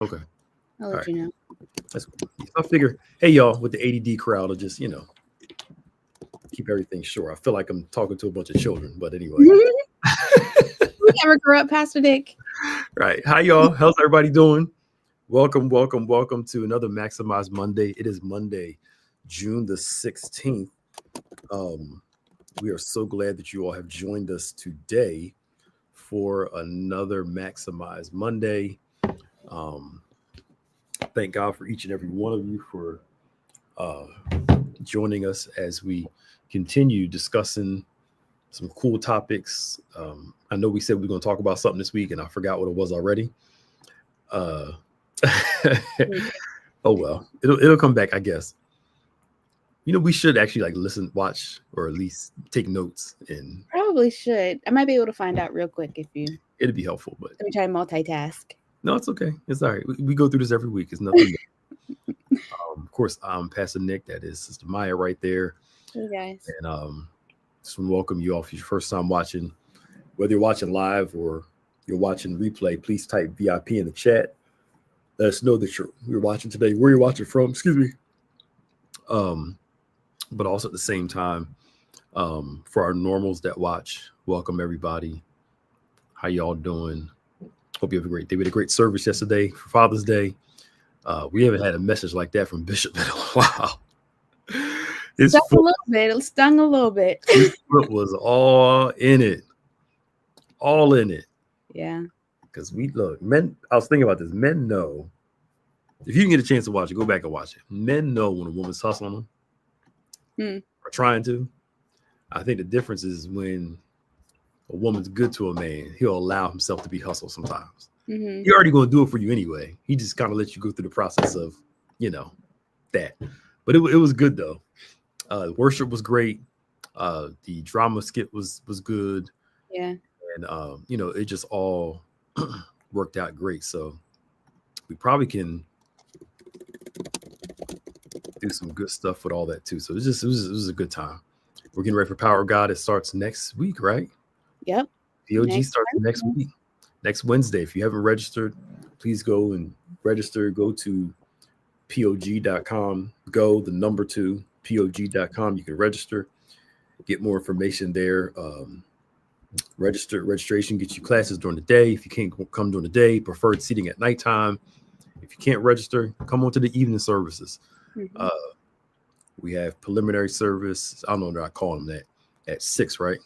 Okay. I'll All let right. you know. That's cool. I figure, hey y'all, with the ADD crowd, will just keep everything short. I feel like I'm talking to a bunch of children, but anyway. We never grew up, Pastor Dick. Right. Hi y'all. How's everybody doing? Welcome to another Maximize Monday. It is Monday, June the 16th. Um, we are so glad that you all have joined us today for another Maximize Monday. Um, thank God for each and every one of you for uh, joining us as we continue discussing some cool topics. I know we said we are going to talk about something this week, and I forgot what it was already. Uh, oh well, it'll come back, I guess. We should actually like listen, watch, or at least take notes, and Probably should. I might be able to find out real quick if you it'd be helpful. But let me try to multitask. no, it's okay. It's all right. We go through this every week. It's nothing. Of course, I'm Pastor Nick. That is Sister Maya right there. Hey guys. And just want to welcome you all for your first time watching. Whether you're watching live or you're watching replay, please type VIP in the chat. Let us know that you're watching today, where you're watching from. Excuse me. But also at the same time, for our normals that watch, welcome everybody. How y'all doing? Hope you have a great day. We had a great service yesterday for Father's Day. We haven't had a message like that from Bishop in a while. His Stung a foot, little bit. It stung a little bit. his foot was all in it. All in it. Yeah. Because men, I was thinking about this. Men know, if you can get a chance to watch it, go back and watch it. Men know when a woman's hustling them or trying to. I think the difference is when a woman's good to a man, he'll allow himself to be hustled sometimes. Mm-hmm. He's already going to do it for you anyway. He just kind of lets you go through the process of, that. But it was good, though. Worship was great. The drama skit was good. Yeah. And, it just all worked out great. So we probably can do some good stuff with all that, too. So it was a good time. We're getting ready for Power of God. It starts next week, right? Yep. POG starts next week, next Wednesday. If you haven't registered, please go and register. Go to POG.com. Go the number 2 POG.com. You can register, get more information there. Registration gets you classes during the day. If you can't come during the day, preferred seating at nighttime. If you can't register, come on to the evening services. Mm-hmm. We have preliminary service. I don't know what I call them that at 6, right?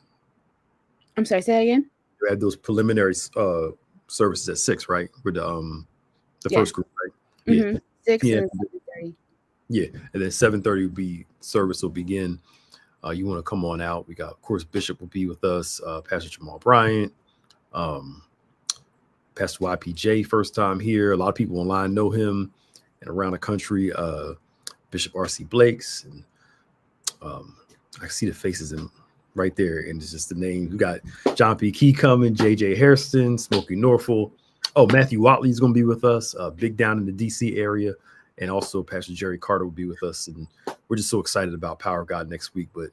I'm sorry, say that again. You have those preliminary services at 6, right? For the first group, right? Mm-hmm. Yeah. 6 PM. and 7:30. Yeah, and then 7:30 service will begin. You want to come on out. We got, of course, Bishop will be with us. Pastor Jamal Bryant, Pastor YPJ, first time here. A lot of people online know him, and around the country, Bishop R.C. Blakes, and I see the faces right there, and it's just the name. We got John P. Key coming, J.J. Hairston, Smokey Norfolk. Oh, Matthew Watley is going to be with us, big down in the D.C. area, and also Pastor Jerry Carter will be with us, and we're just so excited about Power of God next week, but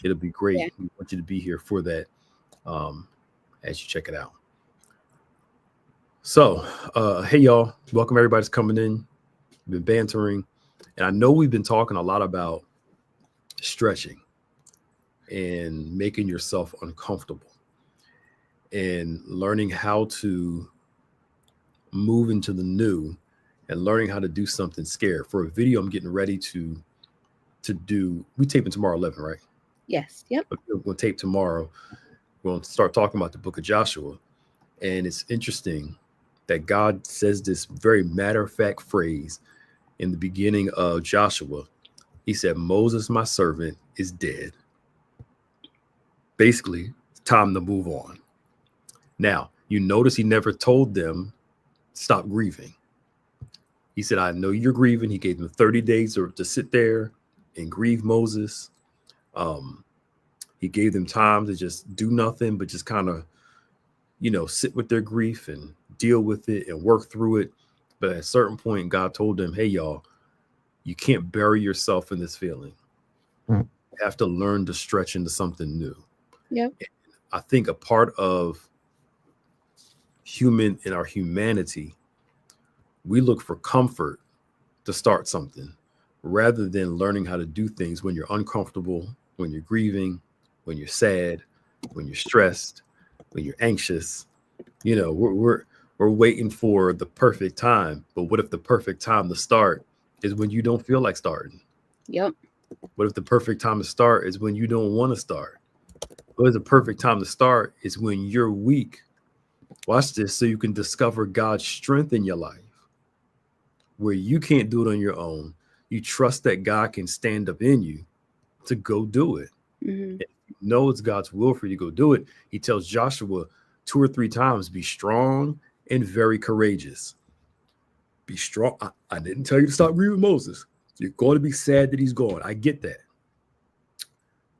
it'll be great. Yeah. We want you to be here for that as you check it out. So, hey, y'all. Welcome everybody that's coming in. We've been bantering, and I know we've been talking a lot about stretching and making yourself uncomfortable and learning how to move into the new and learning how to do something scared. For a video I'm getting ready to do, we taping tomorrow 11, right? Yes. Yep. We're going to tape tomorrow. We're going to start talking about the book of Joshua. And it's interesting that God says this very matter-of-fact phrase in the beginning of Joshua. He said, Moses, my servant, is dead. Basically, it's time to move on. Now, you notice he never told them, stop grieving. He said, I know you're grieving. He gave them 30 days to sit there and grieve Moses. He gave them time to just do nothing, but just kind of, sit with their grief and deal with it and work through it. But at a certain point, God told them, hey, y'all, you can't bury yourself in this feeling. You have to learn to stretch into something new. Yep. I think a part of our humanity We look for comfort to start something rather than learning how to do things when you're uncomfortable, when you're grieving, when you're sad, when you're stressed, when you're anxious. We're waiting for the perfect time. But what if the perfect time to start is when you don't feel like starting? Yep. What if the perfect time to start is when you don't want to start? What if the perfect time to start is when you're weak? Watch this so you can discover God's strength in your life where you can't do it on your own. You trust that God can stand up in you to go do it. Mm-hmm. If you know it's God's will for you to go do it, he tells Joshua 2 or 3 times, be strong and very courageous. Be strong. I didn't tell you to stop grieving Moses. You're going to be sad that he's gone. I get that.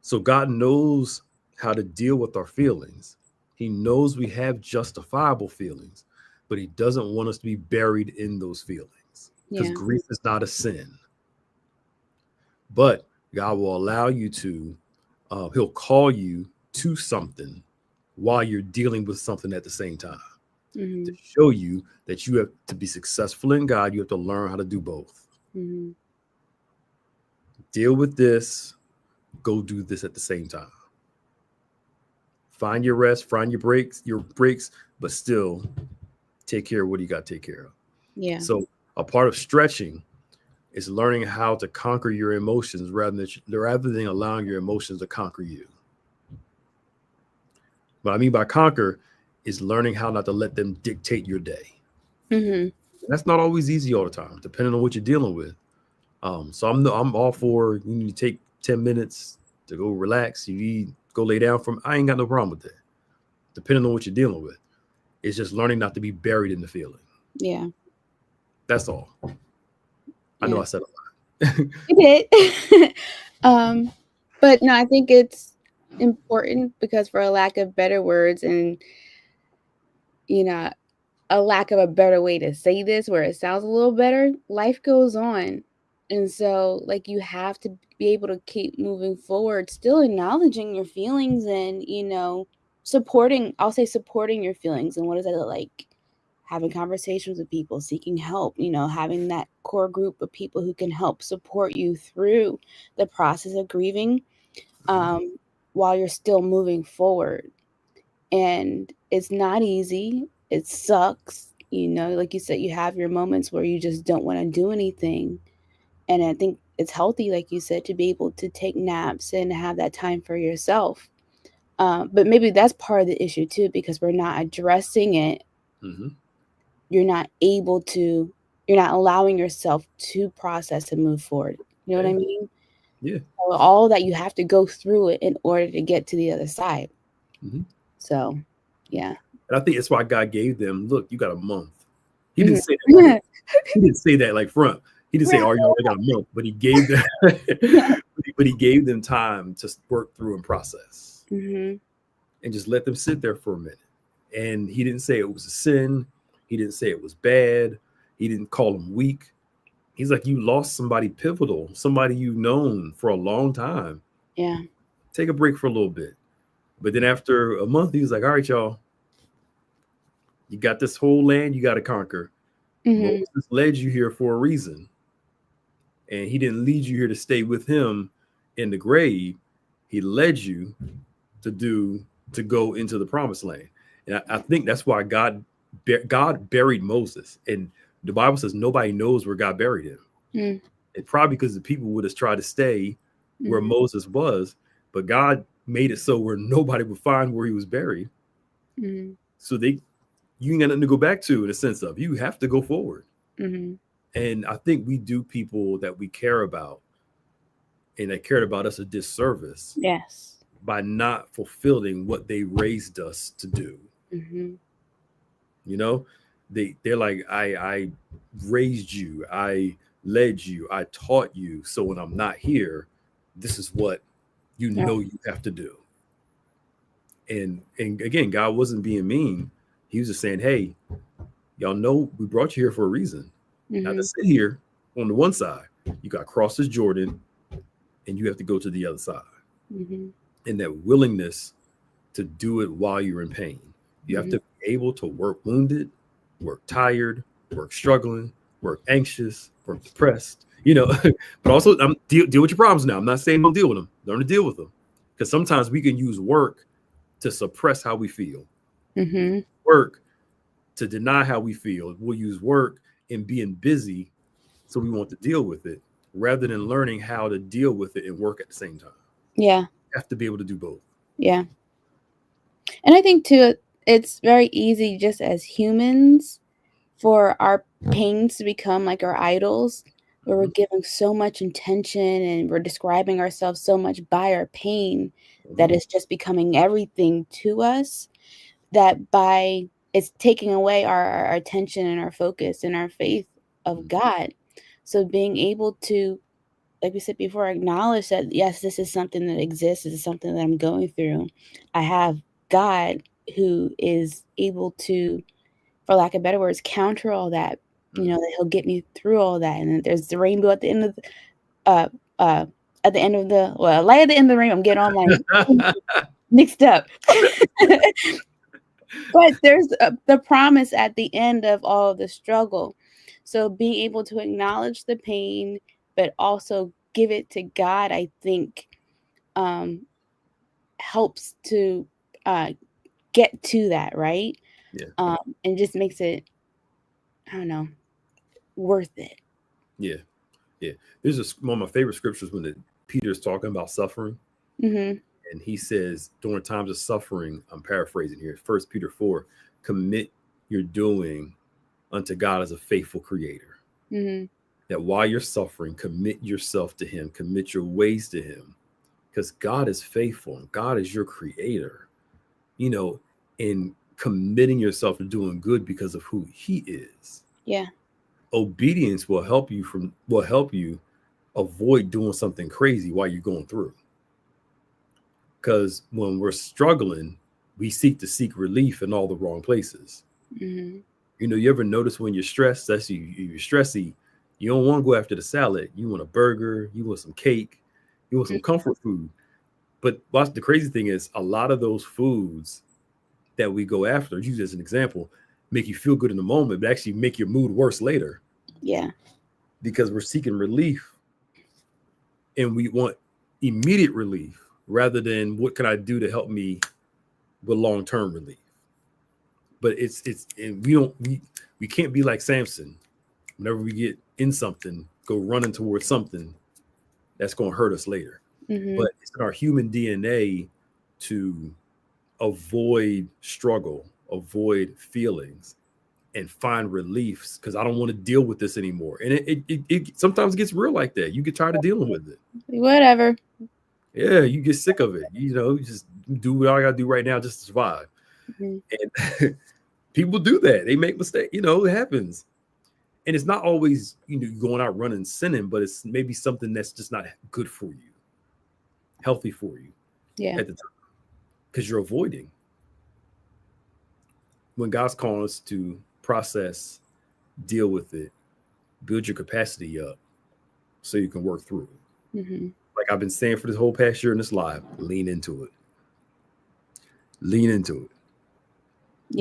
So God knows how to deal with our feelings. He knows we have justifiable feelings, but he doesn't want us to be buried in those feelings because Yeah. grief is not a sin. But God will allow you to, he'll call you to something while you're dealing with something at the same time to Mm-hmm. show you that you have to be successful in God. You have to learn how to do both. Mm-hmm. Deal with this, go do this at the same time. Find your rest, find your breaks, but still take care of what you got to take care of. Yeah. So a part of stretching is learning how to conquer your emotions rather than allowing your emotions to conquer you. What I mean by conquer is learning how not to let them dictate your day. Mm-hmm. That's not always easy all the time, depending on what you're dealing with. So I'm all for you need to take 10 minutes to go relax. You need go lay down from. I ain't got no problem with that. Depending on what you're dealing with, it's just learning not to be buried in the feeling. Yeah. That's all. I know Yeah. I said a lot. It did. um, but no, I think it's important because for a lack of better words and you know a lack of a better way to say this where it sounds a little better, life goes on. And so, like, you have to be able to keep moving forward, still acknowledging your feelings and, I'll say supporting your feelings. And what does that look like? Having conversations with people, seeking help, having that core group of people who can help support you through the process of grieving um, while you're still moving forward. And it's not easy. It sucks. Like you said, you have your moments where you just don't want to do anything. And I think it's healthy, like you said, to be able to take naps and have that time for yourself. But maybe that's part of the issue too, because we're not addressing it. Mm-hmm. You're not able to, you're not allowing yourself to process and move forward. You know what Yeah. I mean? Yeah. So all that you have to go through it in order to get to the other side. Mm-hmm. So, yeah. And I think that's why God gave them. Look, you got a month. He Mhm. didn't say that. Like, he didn't say that like front. He didn't say, Right. "Oh, y'all got a month," but he gave them. but he gave them time to work through and process, Mm-hmm. and just let them sit there for a minute. And he didn't say it was a sin. He didn't say it was bad. He didn't call them weak. He's like, you lost somebody pivotal, somebody you've known for a long time. Yeah. Take a break for a little bit. But then after a month, he was like, all right, y'all, you got this whole land you got to conquer. Mm-hmm. Moses led you here for a reason. And he didn't lead you here to stay with him in the grave. He led you to do to go into the promised land. And I think that's why God buried Moses. And the Bible says nobody knows where God buried him. Mm-hmm. It's probably because the people would have tried to stay where Mm-hmm. Moses was, but God made it so where nobody would find where he was buried. Mm-hmm. So you ain't got nothing to go back to in a sense of you have to go forward. Mm-hmm. And I think we do people that we care about and that cared about us a disservice Yes. by not fulfilling what they raised us to do. Mm-hmm. You know, they're like, I raised you, I led you, I taught you. So when I'm not here, this is what you Yeah. know you have to do. And again, God wasn't being mean. He was just saying, hey, y'all know we brought you here for a reason. Not Mm-hmm. to sit here on the one side. You got to cross this Jordan and you have to go to the other side. Mm-hmm. And that willingness to do it while you're in pain. You have Mm-hmm. to be able to work wounded, work tired, work struggling, work anxious, work depressed, but also deal with your problems now. I'm not saying don't deal with them. Learn to deal with them. Because sometimes we can use work to suppress how we feel. Mm-hmm. Work to deny how we feel. We'll use work and being busy so we want to deal with it rather than learning how to deal with it and work at the same time. Yeah. You have to be able to do both. Yeah. And I think too, it's very easy just as humans for our pains to become like our idols, where we're Mm-hmm. giving so much intention and we're describing ourselves so much by our pain that Mm-hmm. it's just becoming everything to us, that by it's taking away our attention and our focus and our faith of God. So being able to, like we said before, acknowledge that yes, this is something that exists, this is something that I'm going through. I have God who is able to, for lack of better words, counter all that. That he'll get me through all that. And then there's the rainbow at the end of the uh uh at the end of the light at the end of the rainbow. I'm getting all my mixed up. But there's the promise at the end of all of the struggle. So being able to acknowledge the pain, but also give it to God, I think um, helps to get to that, right? Yeah. And just makes it, I don't know, worth it. Yeah. Yeah. There's one of my favorite scriptures when Peter's talking about suffering. Mm-hmm. And he says, during times of suffering, I'm paraphrasing here, 1 Peter 4, commit your doing unto God as a faithful creator. Mm-hmm. That while you're suffering, commit yourself to him, commit your ways to him, because God is faithful and God is your creator, in committing yourself to doing good because of who he is. Yeah. Obedience will help you avoid doing something crazy while you're going through. Because when we're struggling, we seek relief in all the wrong places. Mm-hmm. You ever notice when you're stressed, you're stressy, you don't want to go after the salad. You want a burger, you want some cake, you want some comfort food. But the crazy thing is, a lot of those foods that we go after, use as an example, make you feel good in the moment, but actually make your mood worse later. Yeah. Because we're seeking relief and we want immediate relief rather than what can I do to help me with long-term relief. But and we can't be like Samson. Whenever we get in something, go running towards something that's going to hurt us later. Mm-hmm. But it's in our human DNA to avoid struggle, avoid feelings, and find reliefs because I don't want to deal with this anymore. And it sometimes gets real like that. You get tired of dealing with it. Whatever. Yeah, you get sick of it. You just do what I got to do right now just to survive. Mm-hmm. And people do that. They make mistakes. It happens. And it's not always going out running sinning, but it's maybe something that's just not good for you, healthy for you Yeah. at the time, because you're avoiding. When God's calling us to process, deal with it, build your capacity up so you can work through it. Mm-hmm. Like I've been saying for this whole past year in this live, lean into it. Lean into it.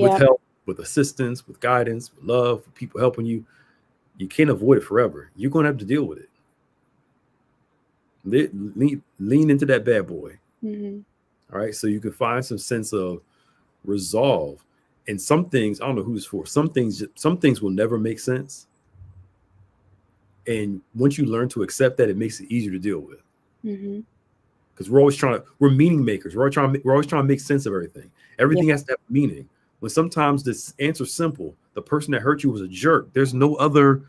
With Yeah. help, with assistance, with guidance, with love, with people helping you. You can't avoid it forever. You're going to have to deal with it. Lean into that bad boy. Mm-hmm. All right. So you can find some sense of resolve. And some things, I don't know who it's for. Some things will never make sense. And once you learn to accept that, it makes it easier to deal with. Mm-hmm. Because we're meaning makers. We're always trying to make sense of everything. Everything has to have meaning. When sometimes this answer's simple, the person that hurt you was a jerk. There's no other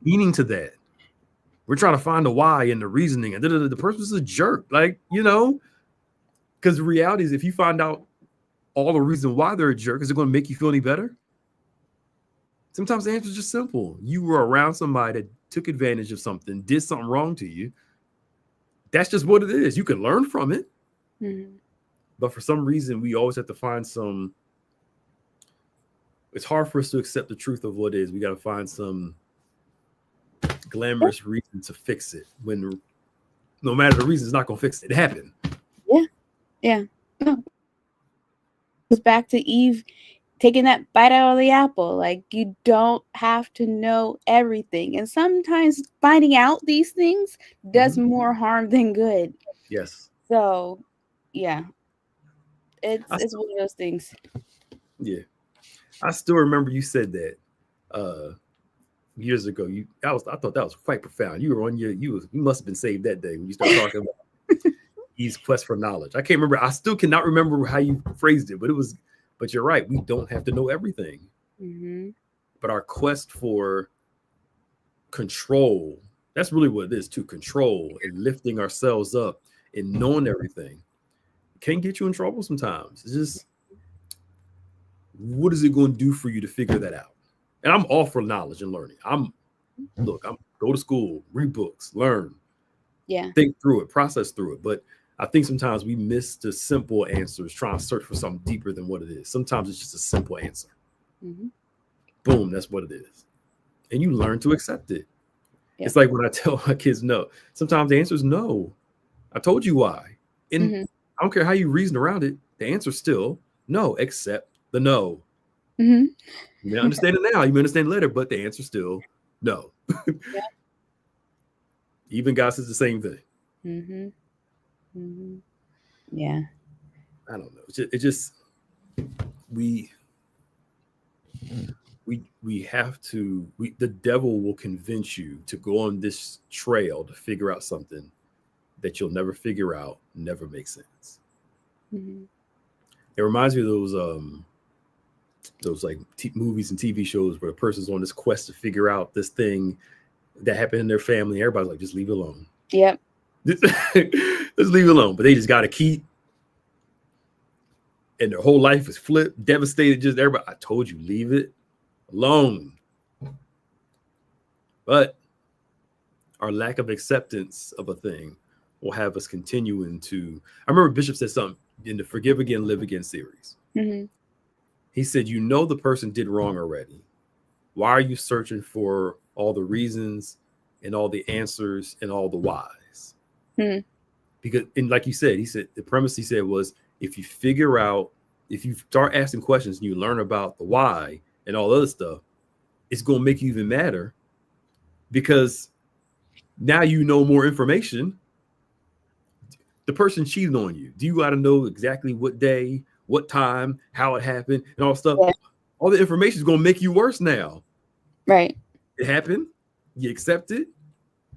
meaning to that. We're trying to find the why and the reasoning, and the person was a jerk. Because the reality is, if you find out all the reason why they're a jerk, is it going to make you feel any better? Sometimes the answer is just simple. You were around somebody that took advantage of something, did something wrong to you. That's just what it is. You can learn from it. Mm-hmm. But for some reason, we always have to find it's hard for us to accept the truth of what it is. We got to find some glamorous reason to fix it when no matter the reason, it's not going to fix it. It happened. Yeah. Yeah. No. Goes back to Eve taking that bite out of the apple. Like, you don't have to know everything. And sometimes finding out these things does more harm than good. Yes. So, yeah, I it's still, one of those things. yeah. I still remember you said that uh years ago. I thought that was quite profound. You were on you must have been saved that day when you start talking about Eve's quest for knowledge. I can't remember. I still cannot remember how you phrased it, but you're right. We don't have to know everything. Mm-hmm. But our quest for control, that's really what it is, to control and lifting ourselves up and knowing everything can get you in trouble sometimes. It's just, what is it going to do for you to figure that out? And I'm all for knowledge and learning. I'm go to school, read books, learn, Yeah. think through it, process through it. But I think sometimes we miss the simple answers, trying to search for something deeper than what it is. Sometimes it's just a simple answer. Mm-hmm. Boom, that's what it is. And you learn to accept it. Yep. It's like when I tell my kids no. Sometimes the answer is no. I told you why. And Mm-hmm. I don't care how you reason around it, the answer is still no, accept the no. Mm-hmm. You may understand it now, you may understand it later, but the answer is still no. Yeah. Even God says the same thing. Mm-hmm. Mm-hmm. Yeah. I don't know. It just we we have to the devil will convince you to go on this trail to figure out something that you'll never figure out, never make sense. Mm-hmm. It reminds me of those like movies and TV shows where a person's on this quest to figure out this thing that happened in their family. Everybody's like, just leave it alone. Yep. Just leave it alone. But they just got to keep, and their whole life is flipped, devastated. Just everybody, I told you, leave it alone. But our lack of acceptance of a thing will have us continuing to. I remember Bishop said something in the Forgive Again, Live Again series. Mm-hmm. He said, you know, the person did wrong already. Why are you searching for all the reasons and all the answers and all the whys? Mm-hmm. Because, and like you said, he said, the premise he said was, if you figure out, if you start asking questions and you learn about the why and all other stuff, it's going to make you even madder because now you know more information. The person cheated on you. Do you got to know exactly what day, what time, how it happened, and all stuff? Yeah. All the information is going to make you worse now. Right. It happened. You accept it.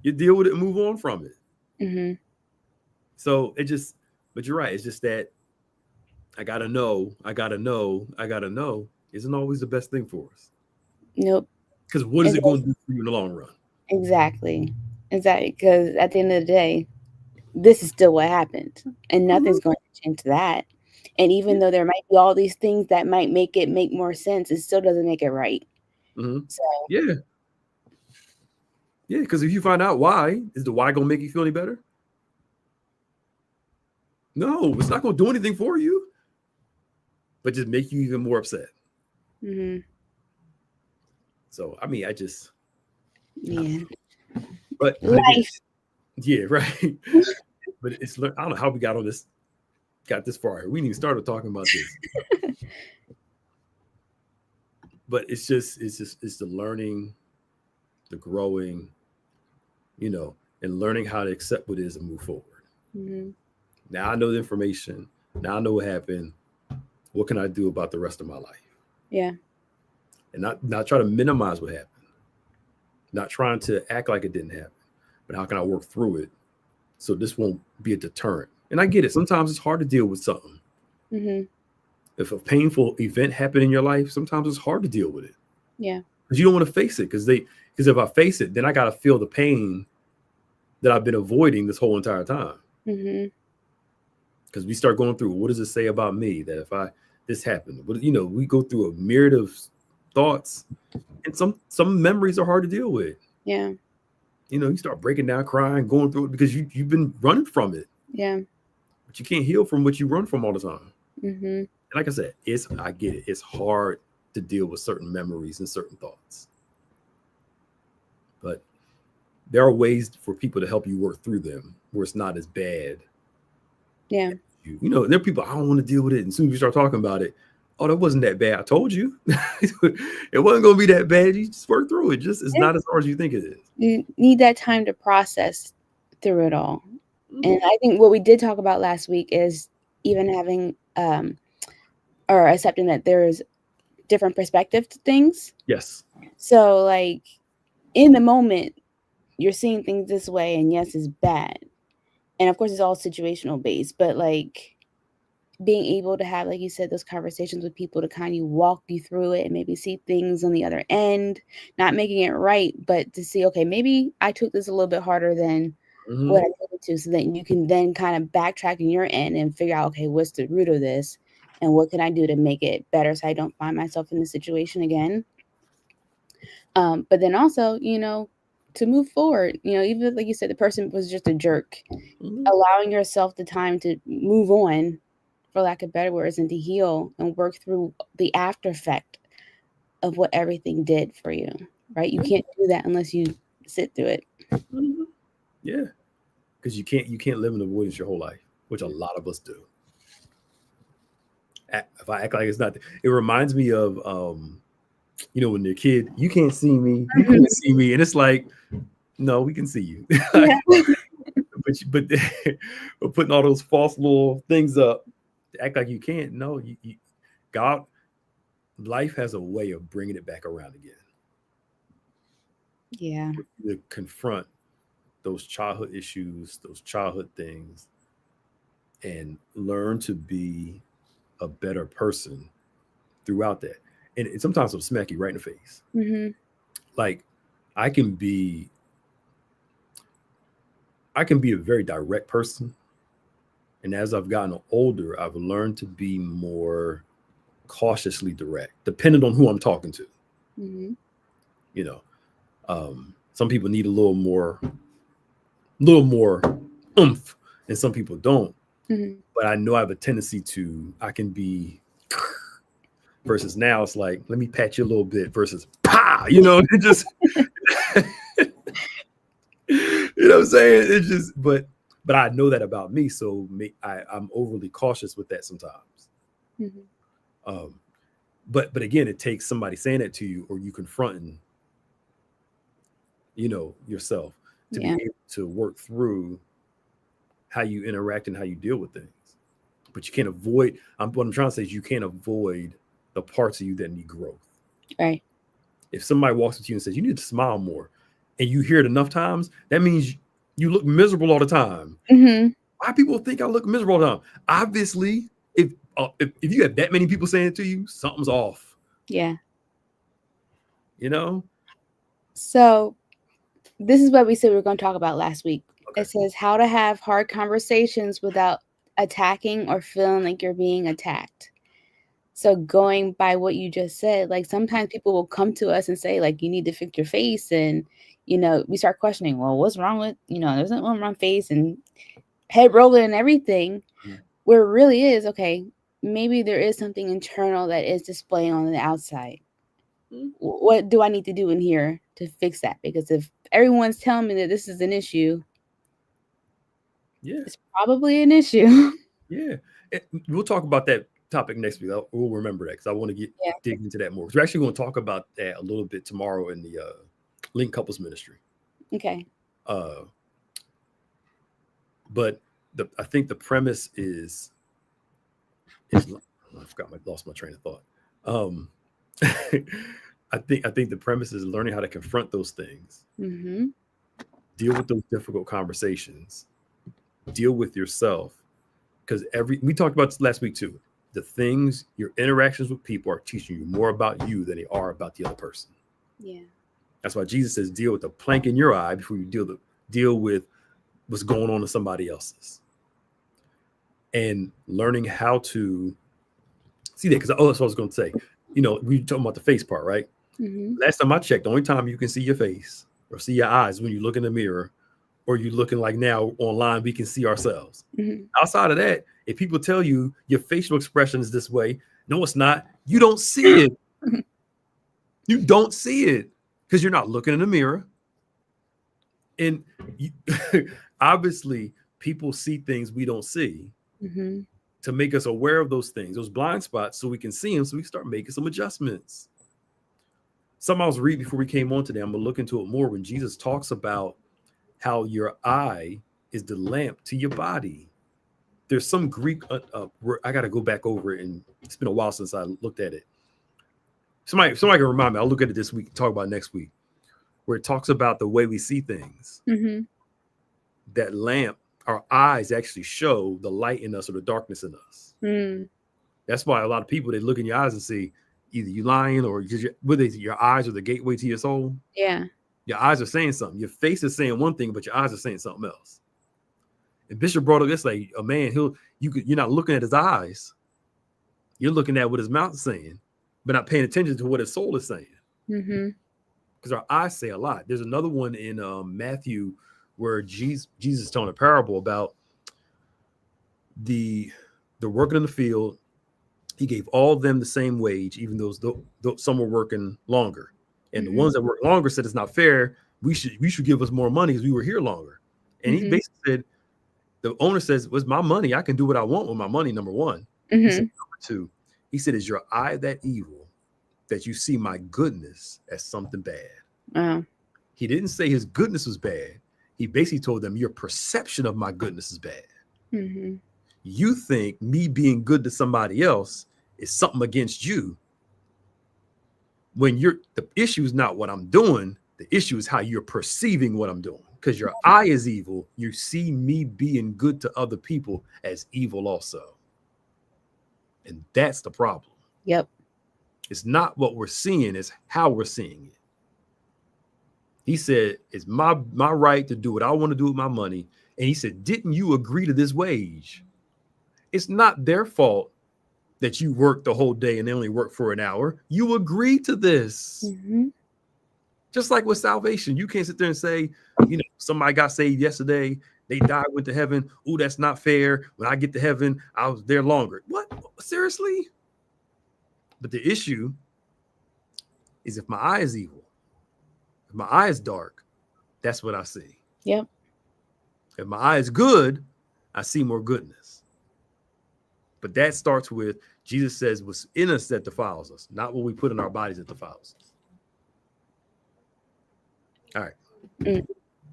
You deal with it and move on from it. Mm-hmm. So it just, but you're right. It's just that I gotta know, I gotta know, I gotta know isn't always the best thing for us. Nope. Because what is it going to do for you in the long run? Exactly. Exactly. Because at the end of the day, this is still what happened, and Mm-hmm. nothing's going to change that. And even Yeah. though there might be all these things that might make it make more sense, it still doesn't make it right. Mm-hmm. So, Yeah. Yeah. Because if you find out why, is the why going to make you feel any better? No, it's not going to do anything for you, but just make you even more upset. mm-hmm. So, I mean, I just, I don't Yeah, know. But again, life. yeah, right. But it's, I don't know how we got this far. We didn't even started talking about this. But it's the learning, the growing, you know, and learning how to accept what it is and move forward. Mm-hmm. Now I know the information. Now I know what happened. What can I do about the rest of my life? Yeah, And not try to minimize what happened. Not trying to act like it didn't happen. But how can I work through it so this won't be a deterrent? And I get it. Sometimes it's hard to deal with something. mm-hmm. If a painful event happened in your life, sometimes it's hard to deal with it. Yeah, Because you don't want to face it. Because if I face it, then I gotta feel the pain that I've been avoiding this whole entire time. mm-hmm. Because we start going through, what does it say about me that if this happened? What, we go through a myriad of thoughts, and some memories are hard to deal with. Yeah, You start breaking down, crying, going through it because you've been running from it, yeah, but you can't heal from what you run from all the time. mm-hmm. And like I said, I get it. It's hard to deal with certain memories and certain thoughts, but there are ways for people to help you work through them where it's not as bad. Yeah, There are people, I don't want to deal with it, and as soon as you start talking about it, Oh, that wasn't that bad. I told you. It wasn't going to be that bad. You just work through it. Just it's Yeah. not as hard as you think it is. You need that time to process through it all. Mhm. And I think what we did talk about last week is even having or accepting that there's different perspective to things. Yes. So like in the moment, you're seeing things this way, and yes, it's bad. And of course, it's all situational based, but like being able to have, like you said, those conversations with people to kind of walk you through it and maybe see things on the other end, not making it right, but to see, okay, maybe I took this a little bit harder than what Hmm. I needed to, so that you can then kind of backtrack in your end and figure out, okay, what's the root of this and what can I do to make it better so I don't find myself in this situation again. But then also, to move forward, even if, like you said, the person was just a jerk, Hmm. allowing yourself the time to move on, for lack of better words, and to heal and work through the after effect of what everything did for you, right? You can't do that unless you sit through it. Hmm. Yeah, because you can't live in avoidance your whole life, which a lot of us do. If I act like it's not, it reminds me of when you're a kid, you can't see me, you Mhm. can't see me, and it's like, no, we can see you. Yeah. but but putting all those false little things up to act like you can't. No, God, life has a way of bringing it back around again. Yeah. To confront those childhood issues, those childhood things, and learn to be a better person throughout that. And sometimes it'll smack you right in the face. Hmm. Like I can be, I can be a very direct person, and as I've gotten older, I've learned to be more cautiously direct, depending on who I'm talking to. Hmm. You know, some people need a little more oomph, and some people don't. Hmm. But I know I have a tendency I can be versus now it's like, let me pat you a little bit versus pa, it just, what I'm saying? It just, but I know that about me. So I'm overly cautious with that sometimes. Hmm. Um, but again, it takes somebody saying that to you or you confronting, yourself to be Yeah. able to work through how you interact and how you deal with things. But you can't avoid. What I'm trying to say is you can't avoid the parts of you that need growth. Right. If somebody walks up to you and says you need to smile more, and you hear it enough times, that means you look miserable all the time. Hmm. Why people think I look miserable all the time? Obviously, if you have that many people saying it to you, something's off. Yeah. You know? So this is what we said we were going to talk about last week. Okay. It says how to have hard conversations without attacking or feeling like you're being attacked. So going by what you just said, like sometimes people will come to us and say, like, you need to fix your face. And, we start questioning, well, what's wrong with, there's nothing wrong with my face and head rolling and everything. Mhm. Where it really is, okay, maybe there is something internal that is displaying on the outside. What do I need to do in here to fix that? Because if everyone's telling me that this is an issue, Yeah. it's probably an issue. Yeah. We'll talk about that topic next week. We'll remember that because I want to get Yeah. dig into that more. 'Cause we're actually going to talk about that a little bit tomorrow in the Link Couples Ministry. Okay. Uh, but I think the premise is I lost my train of thought. Um, I think the premise is learning how to confront those things, Mm-hmm. deal with those difficult conversations, deal with yourself. Because we talked about this last week too. The things, your interactions with people are teaching you more about you than they are about the other person. Yeah. That's why Jesus says, deal with the plank in your eye before you deal with what's going on in somebody else's. And learning how to see that, because that's what I was going to say. We were talking about the face part, right? Mm-hmm. Last time I checked, the only time you can see your face or see your eyes when you look in the mirror, or you looking like now online, we can see ourselves. Mm-hmm. Outside of that, if people tell you your facial expression is this way, no, it's not. You don't see it. You don't see it because you're not looking in the mirror. And you, obviously, people see things we don't see. Mm-hmm. to make us aware of those things, those blind spots, so we can see them, so we can start making some adjustments. Something I was reading before we came on today, I'm going to look into it more, when Jesus talks about how your eye is the lamp to your body. There's some Greek, I got to go back over it, and it's been a while since I looked at it. Somebody can remind me. I'll look at it this week, talk about it next week, where it talks about the way we see things. Mm-hmm. That lamp, our eyes actually show the light in us or the darkness in us. Mm. That's why a lot of people, they look in your eyes and see either you lying, or whether your eyes are the gateway to your soul. Yeah. Your eyes are saying something. Your face is saying one thing, but your eyes are saying something else. And Bishop brought up this, like a man, you're not looking at his eyes. You're looking at what his mouth is saying, but not paying attention to what his soul is saying. Mm-hmm. Because our eyes say a lot. There's another one in Matthew where Jesus is telling a parable about the worker in the field. He gave all of them the same wage, even though some were working longer. And the ones that work longer said it's not fair. We should give us more money because we were here longer. And he basically said, the owner says, "It's my money. I can do what I want with my money." Number one. He said, number two, he said, "Is your eye that evil that you see my goodness as something bad?" He didn't say his goodness was bad. He basically told them, your perception of my goodness is bad. Mm-hmm. You think me being good to somebody else is something against you, when the issue is not what I'm doing. The issue is how you're perceiving what I'm doing. Because your eye is evil. You see me being good to other people as evil also. And that's the problem. Yep. It's not what we're seeing, it's how we're seeing it. He said, it's my right to do what I want to do with my money. And he said, didn't you agree to this wage? It's not their fault that you work the whole day and they only work for an hour. You agreed to this. Mm-hmm. Just like with salvation, you can't sit there and say, somebody got saved yesterday, they died, went to heaven. Oh, that's not fair. When I get to heaven, I was there longer. What? Seriously? But the issue is, if my eye is evil, if my eye is dark, that's what I see. Yep. If my eye is good, I see more goodness. But that starts with, Jesus says, what's in us that defiles us, not what we put in our bodies that defiles us. All right.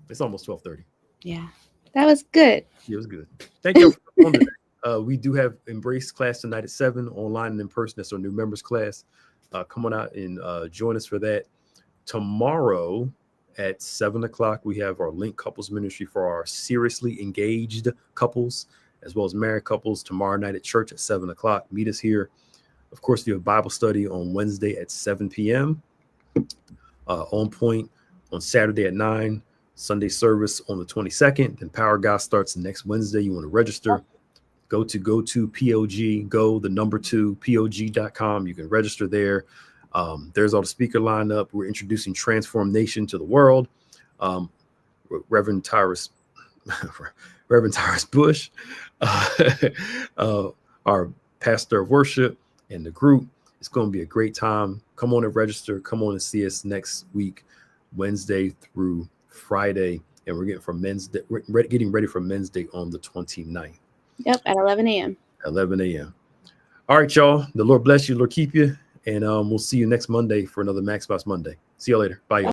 It's almost 12:30. Yeah. That was good. It was good. Thank you for coming today. We do have Embrace class tonight at 7, online and in person. That's our new members class. Come on out and join us for that. Tomorrow at 7 o'clock, we have our Link Couples Ministry for our seriously engaged couples, as well as married couples. Tomorrow night at church at 7 o'clock. Meet us here. Of course, we have Bible study on Wednesday at 7 p.m. On Point on Saturday at 9. Sunday service on the 22nd. Then Power God starts next Wednesday. You want to register, go to POG, the number 2 POG.com. You can register there. There's all the speaker lineup. We're introducing Transform Nation to the world. Reverend Tyrus Bush, our pastor of worship, and the group. It's going to be a great time. Come on and register. Come on and see us next week, Wednesday through Friday, and we're getting ready for Men's Day on the 29th. Yep, at 11 a.m. 11 a.m. All right, y'all. The Lord bless you. Lord keep you. And we'll see you next Monday for another Max Box Monday. See you later. Bye, y'all.